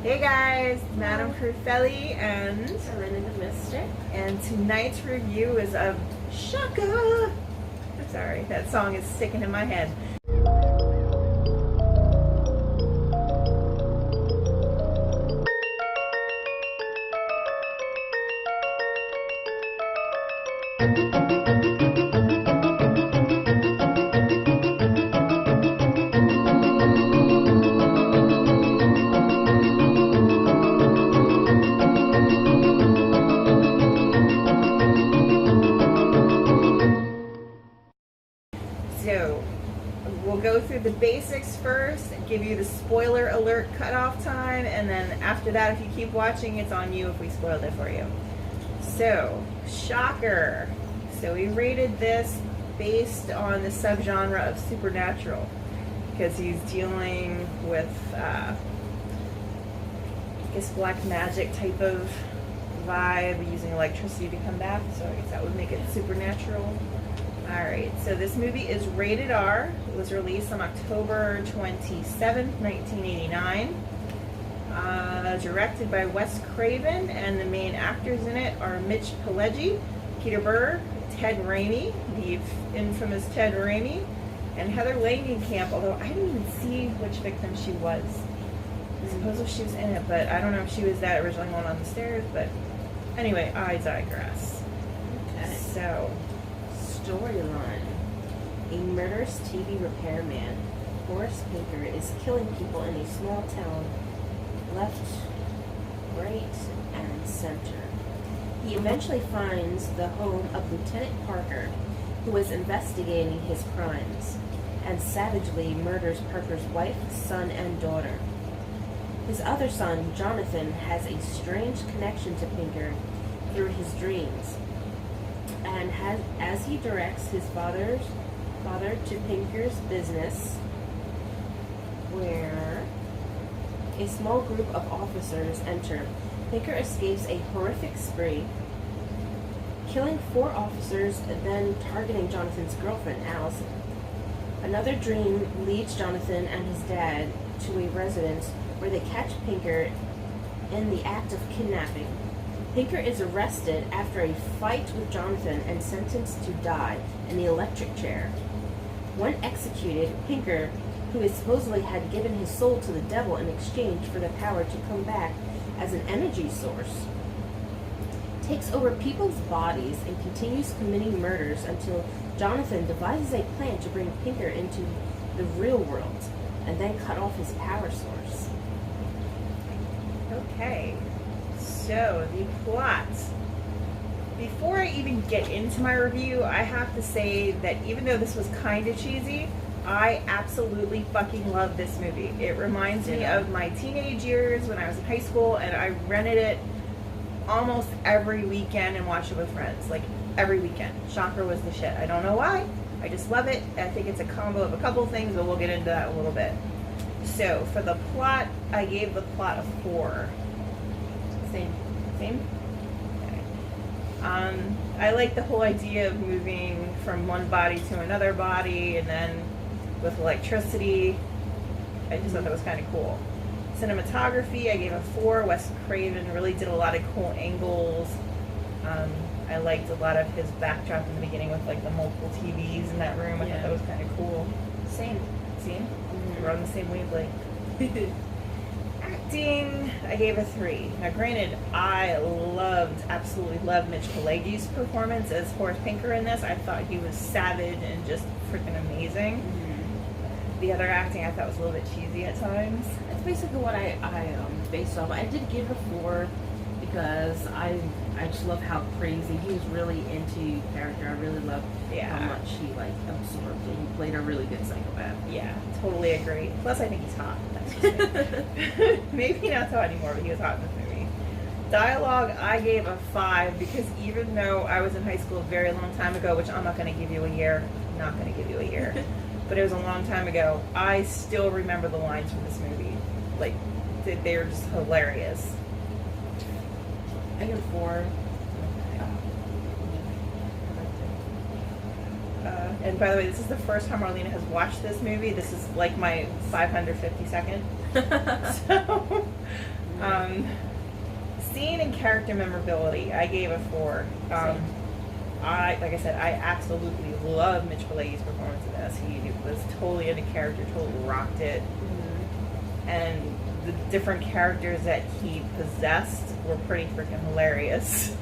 Hey guys, Madam Crufelli and Serena the Mystic. And tonight's review is of Shaka. Sorry, that song is sticking in my head. So, we'll go through the basics first and give you the spoiler alert cutoff time, and then after that, if you keep watching, it's on you if we spoiled it for you. So, Shocker. So we rated this based on the subgenre of supernatural, because he's dealing with, I guess, black magic type of vibe, using electricity to come back, so I guess that would make it supernatural. Alright, so this movie is rated R. It was released on October 27th, 1989. Directed by Wes Craven, and the main actors in it are Mitch Pileggi, Peter Burr, Ted Raimi, the infamous Ted Raimi, and Heather Langenkamp, although I didn't even see which victim she was. I suppose she was in it, but I don't know if she was that original one on the stairs, but anyway, I digress. Okay. So, Storyline. A murderous TV repairman, Horace Pinker, is killing people in a small town, left, right, and center. He eventually finds the home of Lieutenant Parker, who is investigating his crimes, and savagely murders Parker's wife, son, and daughter. His other son, Jonathan, has a strange connection to Pinker through his dreams, and as he directs his father to Pinker's business, where a small group of officers enter. Pinker escapes a horrific spree, killing 4 officers, then targeting Jonathan's girlfriend, Allison. Another dream leads Jonathan and his dad to a residence where they catch Pinker in the act of kidnapping. Pinker is arrested after a fight with Jonathan and sentenced to die in the electric chair. When executed, Pinker, who supposedly had given his soul to the devil in exchange for the power to come back as an energy source, takes over people's bodies and continues committing murders until Jonathan devises a plan to bring Pinker into the real world and then cut off his power source. okay. So, the plot. Before I even get into my review, I have to say that even though this was kind of cheesy, I absolutely fucking love this movie. It reminds me of my teenage years when I was in high school, and I rented it almost every weekend and watched it with friends. Like, every weekend. Shocker was the shit. I don't know why. I just love it. I think it's a combo of a couple things, but we'll get into that a little bit. So, for the plot, I gave the plot a 4. Same? Okay. I like the whole idea of moving from one body to another body, and then with electricity. I just thought that was kind of cool. Cinematography, I gave a 4. Wes Craven really did a lot of cool angles. I liked a lot of his backdrop in the beginning with like the multiple TVs in that room. I thought that was kind of cool. Same. See? We're on the same wavelength. Acting, I gave a 3. Now granted, I absolutely loved Mitch Pileggi's performance as Horace Pinker in this. I thought he was savage and just freaking amazing. The other acting I thought was a little bit cheesy at times. That's basically what I based off. I did give a 4 because I just love how crazy he was really into character. I really loved how much he like absorbed it. He played a really good psychopath. Yeah, totally agree. Plus I think he's hot. That's just me. Maybe not so anymore, but he was hot in this movie. Dialogue, I gave a 5 because even though I was in high school a very long time ago, which I'm not going to give you a year, but it was a long time ago, I still remember the lines from this movie. Like, they're just hilarious. I give a 4. And by the way, this is the first time Marlena has watched this movie. This is like my 552nd. So, and character memorability, I gave a 4. Like I said, I absolutely love Mitch Pileggi's performance in this. He was totally into character, totally rocked it. Mm-hmm. And the different characters that he possessed were pretty freaking hilarious.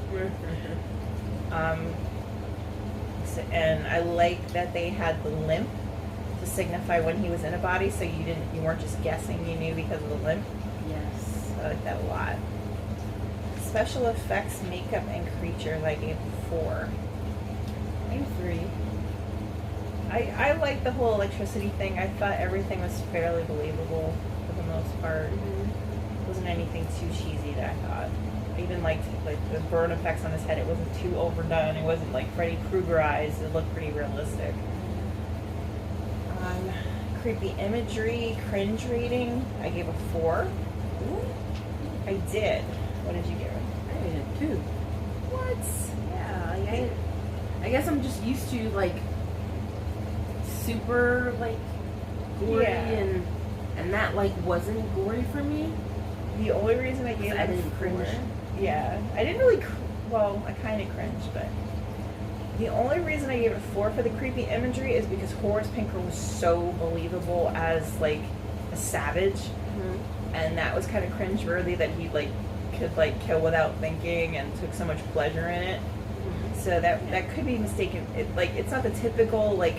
And I like that they had the limp to signify when he was in a body, so you weren't just guessing, you knew because of the limp. Yes. I like that a lot. Special effects, makeup, and creatures, I gave 4. I gave 3. I like the whole electricity thing. I thought everything was fairly believable for the most part. Mm-hmm. Wasn't anything too cheesy that I thought. I even liked the burn effects on his head. It wasn't too overdone. It wasn't like Freddy Kruegerized. It looked pretty realistic. Creepy imagery, cringe rating, I gave a 4. Ooh. I did. What did you give it? I gave it 2. What? Yeah, I guess I'm just used to like super like gory, Yeah. and that like wasn't gory for me. The only reason I gave I it didn't cringe. Yeah, I didn't really. Well, I kind of cringed, but the only reason I gave it a 4 for the creepy imagery is because Horace Pinker was so believable as like a savage, Mm-hmm. and that was kind of cringeworthy that he like could like kill without thinking and took so much pleasure in it. Mm-hmm. So that could be mistaken. It's not the typical like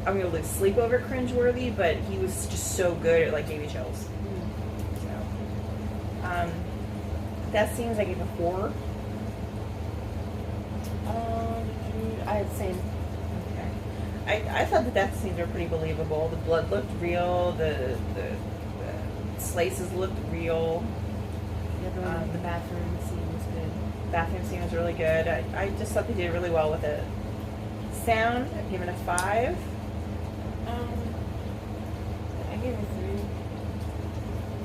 I'm gonna lose sleep over cringeworthy, but he was just so good it like gave me chills. So, death scenes I gave a 4. I had the same. Okay. I thought the death scenes were pretty believable. The blood looked real. The slices looked real. The bathroom scene was good. Bathroom scene was really good. I just thought they did really well with it. Sound, I gave it a 5. I gave it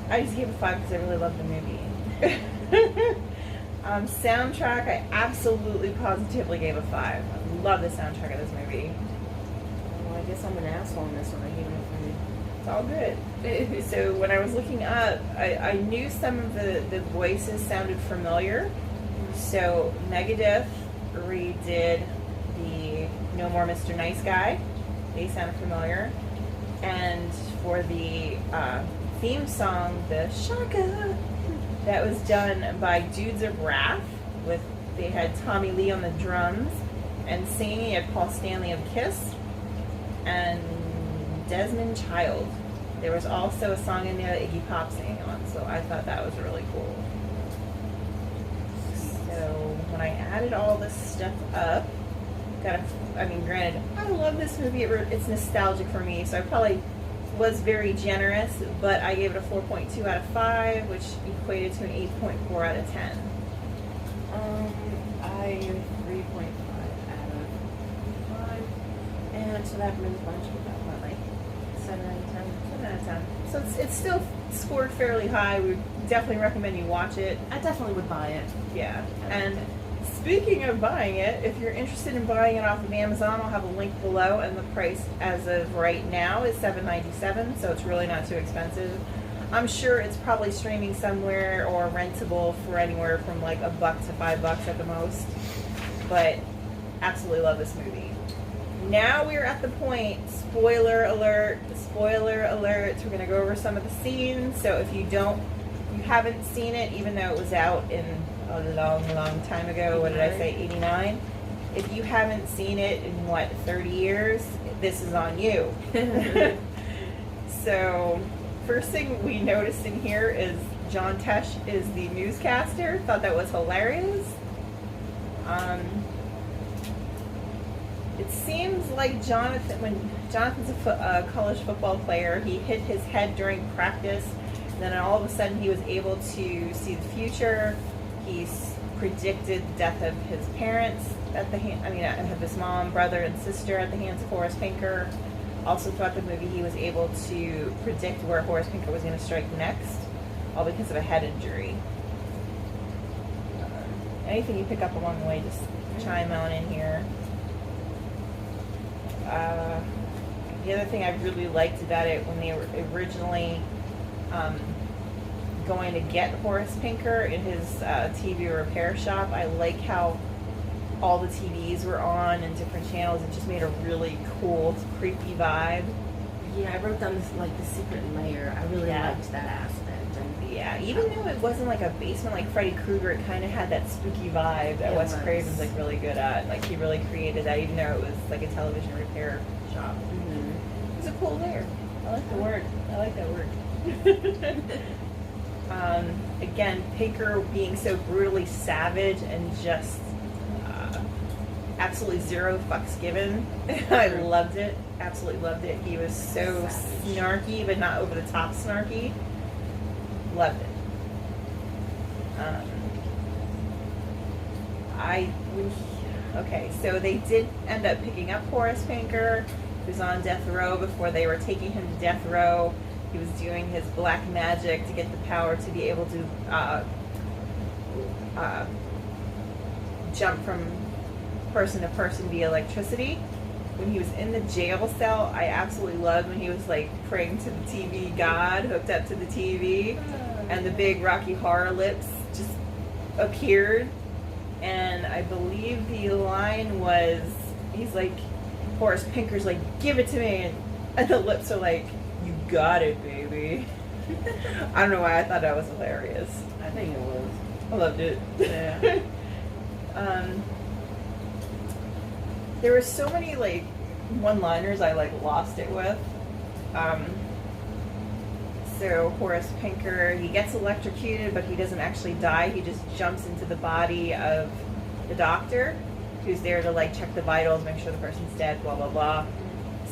3. I just gave it a 5 because I really loved the movie. Soundtrack, I absolutely positively gave a 5. I love the soundtrack of this movie. Well, I guess I'm an asshole on this one. I gave it a 3. It's all good. So when I was looking up, I knew some of the voices sounded familiar. So Megadeth redid the No More Mr. Nice Guy. They sounded familiar. And for the theme song, the Shaka, that was done by Dudes of Wrath. They had Tommy Lee on the drums, and singing at Paul Stanley of Kiss, and Desmond Child. There was also a song in there that Iggy Pop sang on, so I thought that was really cool. So when I added all this stuff up, granted, I love this movie. It's nostalgic for me, so I probably was very generous, but I gave it a 4.2 out of 5, which equated to an 8.4 out of 10. I gave it 3.5 out of 5, and so that brings lunch about what, like 7 out of 10. 7 out of 10. So it's still scored fairly high. We would definitely recommend you watch it. I definitely would buy it. Yeah, and speaking of buying it, if you're interested in buying it off of Amazon, I'll have a link below, and the price as of right now is $7.97, so it's really not too expensive. I'm sure it's probably streaming somewhere or rentable for anywhere from like $1 to $5 at the most. But absolutely love this movie. Now we're at the point, spoiler alert, we're gonna go over some of the scenes. So if you haven't seen it, even though it was out in a long time ago, what did I say, 89? If you haven't seen it in 30 years, this is on you. So first thing we noticed in here is John Tesh is the newscaster. Thought that was hilarious. It seems like when Jonathan's a college football player, he hit his head during practice, and then all of a sudden he was able to see the future. He's predicted the death of his parents of his mom, brother, and sister at the hands of Horace Pinker. Also throughout the movie, he was able to predict where Horace Pinker was going to strike next, all because of a head injury. Anything you pick up along the way, just chime on in here. The other thing I really liked about it, when they were originally going to get Horace Pinker in his TV repair shop. I like how all the TVs were on and different channels. It just made a really cool, creepy vibe. Yeah, I wrote down this, like, the secret layer. I really liked that aspect. And yeah, even though it wasn't like a basement like Freddy Krueger, it kind of had that spooky vibe that Wes Craven's like really good at. Like he really created that, even though it was like a television repair shop. Mm-hmm. It was a cool layer. I like the word. I like that word. Again, Pinker being so brutally savage and just absolutely zero fucks given. I loved it. Absolutely loved it. He was so snarky, but not over the top snarky. Loved it. Okay, so they did end up picking up Horace Pinker, who was on death row before they were taking him to death row. He was doing his black magic to get the power to be able to jump from person to person via electricity. When he was in the jail cell, I absolutely loved when he was like praying to the TV god, hooked up to the TV, and the big Rocky Horror lips just appeared. And I believe the line was, he's like, Horace Pinker's like, give it to me, and the lips are like, you got it, baby. I don't know why I thought that was hilarious. I think it was. I loved it. Yeah. There were so many like one-liners I like lost it with. So Horace Pinker, he gets electrocuted, but he doesn't actually die. He just jumps into the body of the doctor, who's there to like check the vitals, make sure the person's dead, blah blah blah.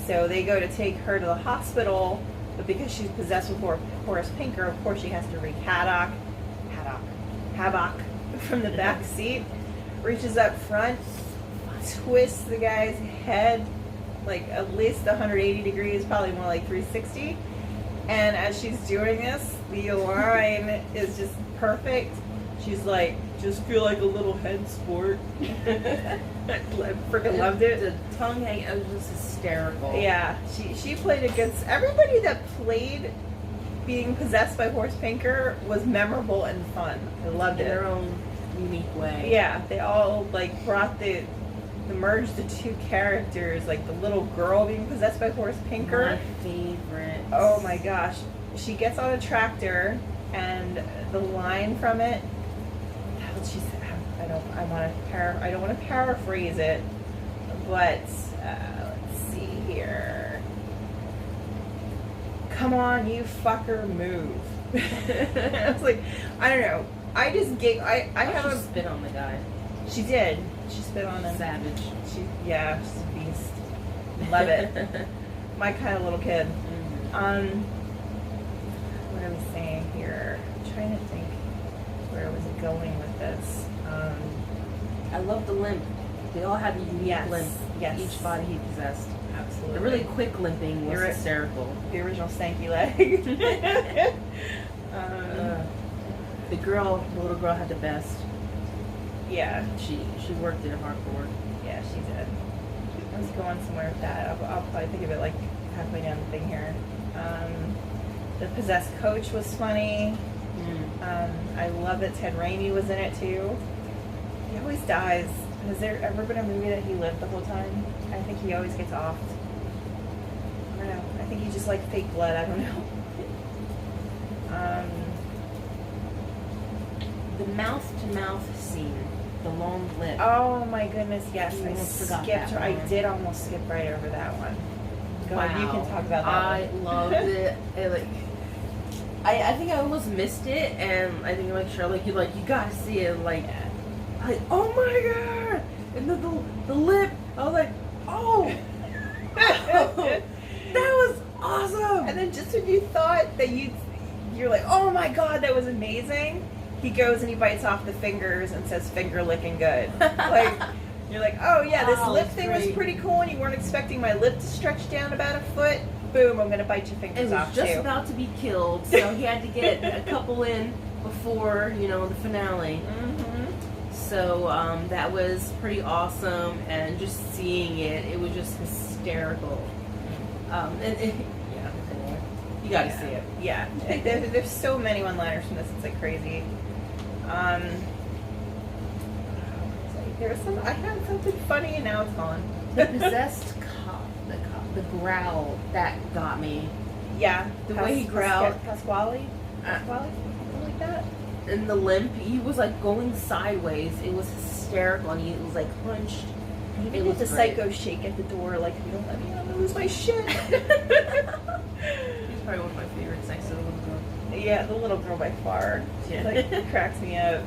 So they go to take her to the hospital, but because she's possessed with Horace Pinker, of course she has to wreak havoc from the back seat. Reaches up front, twists the guy's head like at least 180 degrees, probably more like 360. And as she's doing this, the line is just perfect. She's like, just feel like a little head sport. I freaking loved it. The tongue hang, it was just hysterical. Yeah, she played against everybody that played being possessed by Horace Pinker was memorable and fun. I loved it. In their own unique way. Yeah, they all like brought the merged the two characters, like the little girl being possessed by Horace Pinker. My favorite. Oh my gosh. She gets on a tractor and the line from it, she said, I don't want to paraphrase it, but let's see here. Come on, you fucker, move. I was like, I don't know. I just gave. I have a spit on the guy. She did. She spit on him. Savage. She's a beast. Love it. My kind of little kid. Mm-hmm. What am I saying here? I'm trying to think. Where was it going with this? I love the limp. They all had a unique limp. Yes. Each body he possessed. Absolutely. The really quick limping was hysterical. The original stanky leg. The little girl had the best. Yeah. She worked it hardcore. Yeah, she did. I was going somewhere with that. I'll probably think of it like halfway down the thing here. The possessed coach was funny. I love that Ted Raimi was in it too. He always dies. Has there ever been a movie that he lived the whole time? I think he always gets offed. I don't know. I think he just like fake blood. I don't know. The mouth-to-mouth scene, the long lip. Oh my goodness, yes. I did almost skip right over that one. Go ahead, you can talk about that I one. loved it. I think I almost missed it, and I think like Shirley, you gotta see it. Like, oh my god! And the lip, I was like, oh, that was awesome. And then just when you thought that you're like, oh my god, that was amazing. He goes and he bites off the fingers and says, "Finger licking good." Like, you're like, oh yeah, this lip thing was pretty cool, and you weren't expecting my lip to stretch down about a foot. Boom, I'm gonna bite your fingers off too. It was just about to be killed, so he had to get a couple in before, the finale. Mm-hmm. So that was pretty awesome, and just seeing it was just hysterical. You gotta see it. Yeah. There's so many one-liners from this. It's like crazy. There was some. I had something funny and now it's gone. The possessed cop, the growl that got me. Yeah. The way he growled. Pasquale? Something like that. And the limp, he was like going sideways. It was hysterical, and he was like hunched. It was the psycho shake at the door, like, if you don't let me, I'm gonna lose my shit. He's probably one of my favorites next to the little girl. Yeah, the little girl by far. Yeah. Like, cracks me up.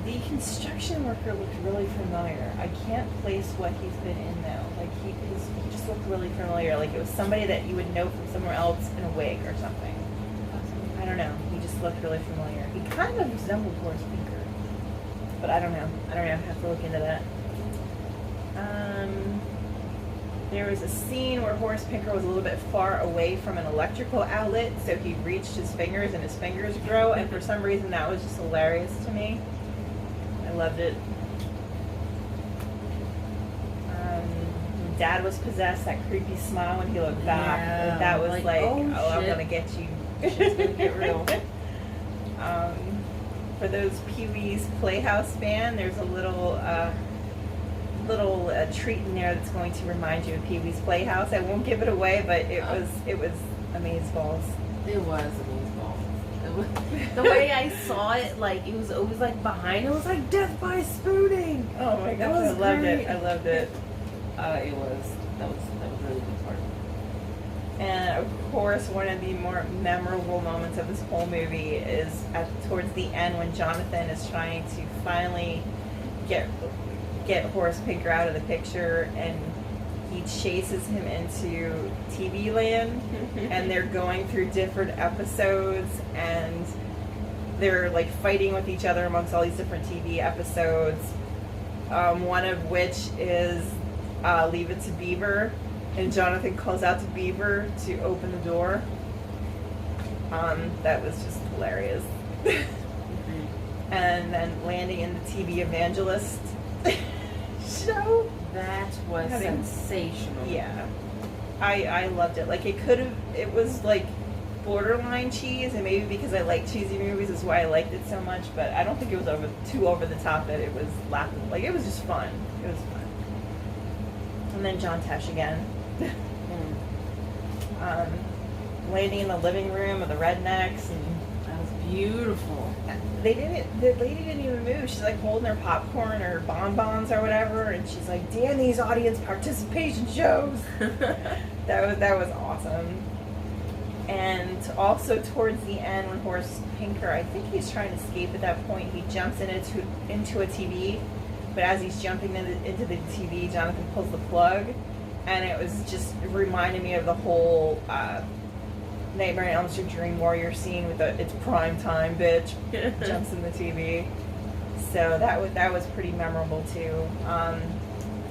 The construction worker looked really familiar. I can't place what he's been in though. Like he just looked really familiar. Like it was somebody that you would know from somewhere else in a wig or something. I don't know. He just looked really familiar. He kind of resembled Horace Pinker, but I don't know. I have to look into that. There was a scene where Horace Pinker was a little bit far away from an electrical outlet, so he reached his fingers and his fingers grow, and for some reason that was just hilarious to me. I loved it. Dad was possessed, that creepy smile when he looked back. Yeah, That was like oh I'm shit. gonna get you. Shit's gonna get real. For those Pee-wee's Playhouse fan, there's a little treat in there that's going to remind you of Pee-wee's Playhouse. I won't give it away, but it was amazeballs. It was amazeballs. The way I saw it, like it was always like behind. It was like death by spooning. Oh my gosh, I loved it. I loved it. That was a really good part. And of course, one of the more memorable moments of this whole movie is towards the end when Jonathan is trying to finally get Horace Pinker out of the picture, and he chases him into TV land, and they're going through different episodes, and they're like fighting with each other amongst all these different TV episodes. One of which is Leave It to Beaver, and Jonathan calls out to Beaver to open the door. That was just hilarious. And then landing in the TV Evangelist show. That was sensational. Yeah. I loved it. Like it was like borderline cheese, and maybe because I like cheesy movies is why I liked it so much, but I don't think it was too over the top that it was laughable. Like it was just fun. It was fun. And then John Tesh again. Landing in the living room of the Rednecks, and that was beautiful. The lady didn't even move. She's like holding her popcorn or bonbons or whatever, and she's like, "Damn these audience participation shows." That was awesome. And also towards the end, when Horace Pinker, I think he's trying to escape at that point, he jumps into a TV, but as he's jumping into the TV, Jonathan pulls the plug, and it was just reminding me of the whole Nightmare on Elm Street Dream Warrior scene with the "it's prime time, bitch" jumps in the TV. So that was pretty memorable too.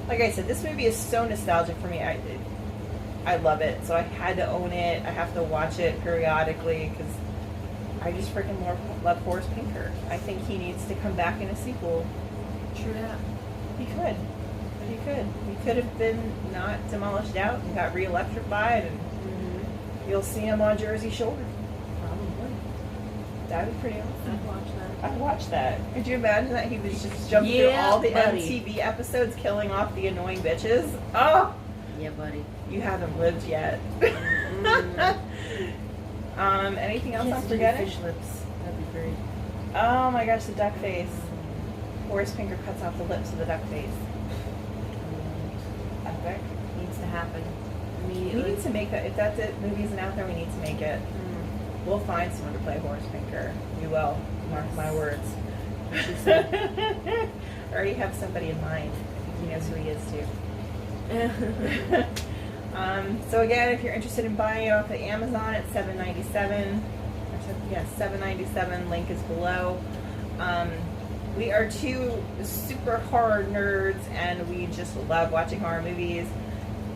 Like I said, this movie is so nostalgic for me. I love it, so I had to own it. I have to watch it periodically because I just freaking love Horace Pinker. I think he needs to come back in a sequel. True that. He could. He could have been not demolished out and got re-electrified, and you'll see him on Jersey Shore. Probably. That'd be pretty awesome. I'd watch that. I'd watch that. Could you imagine that he was just jumping through all the MTV episodes, killing off the annoying bitches? Oh! Yeah, buddy. You haven't lived yet. Anything else I'm forgetting? Fish lips. That'd be great. Oh my gosh, the duck face. Horace Pinker cuts off the lips of the duck face. Epic. Needs to happen. We need to make that. If that movie isn't out there, we need to make it. We'll find someone to play Horace Pinker. We will. Mark my words. She said. I already have somebody in mind. He knows who he is too. So again, if you're interested in buying it off of Amazon, it's $7.97. Yes, $7.97. Link is below. We are two super horror nerds, and we just love watching horror movies.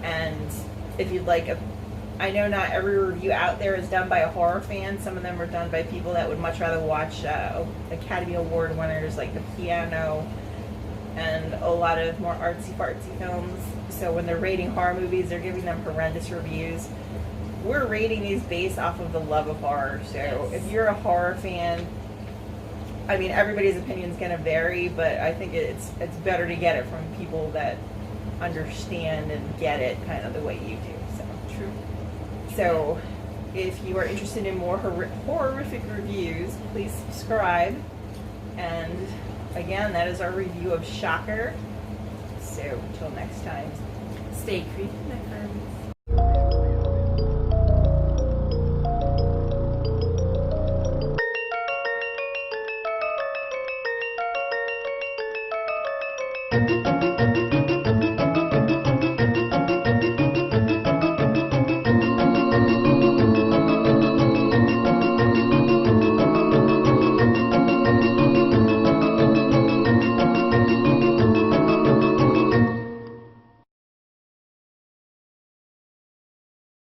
And if you'd like I know not every review out there is done by a horror fan. Some of them are done by people that would much rather watch Academy Award winners like The Piano and a lot of more artsy fartsy films. So when they're rating horror movies, they're giving them horrendous reviews. We're rating these based off of the love of horror. So Yes. if you're a horror fan, I mean, everybody's opinion is going to vary, but I think it's better to get it from people that understand and get it kind of the way you do. So True. so if you are interested in more horrific reviews, please subscribe. And again, that is our review of Shocker. So until next time. Stay creepy, my friends.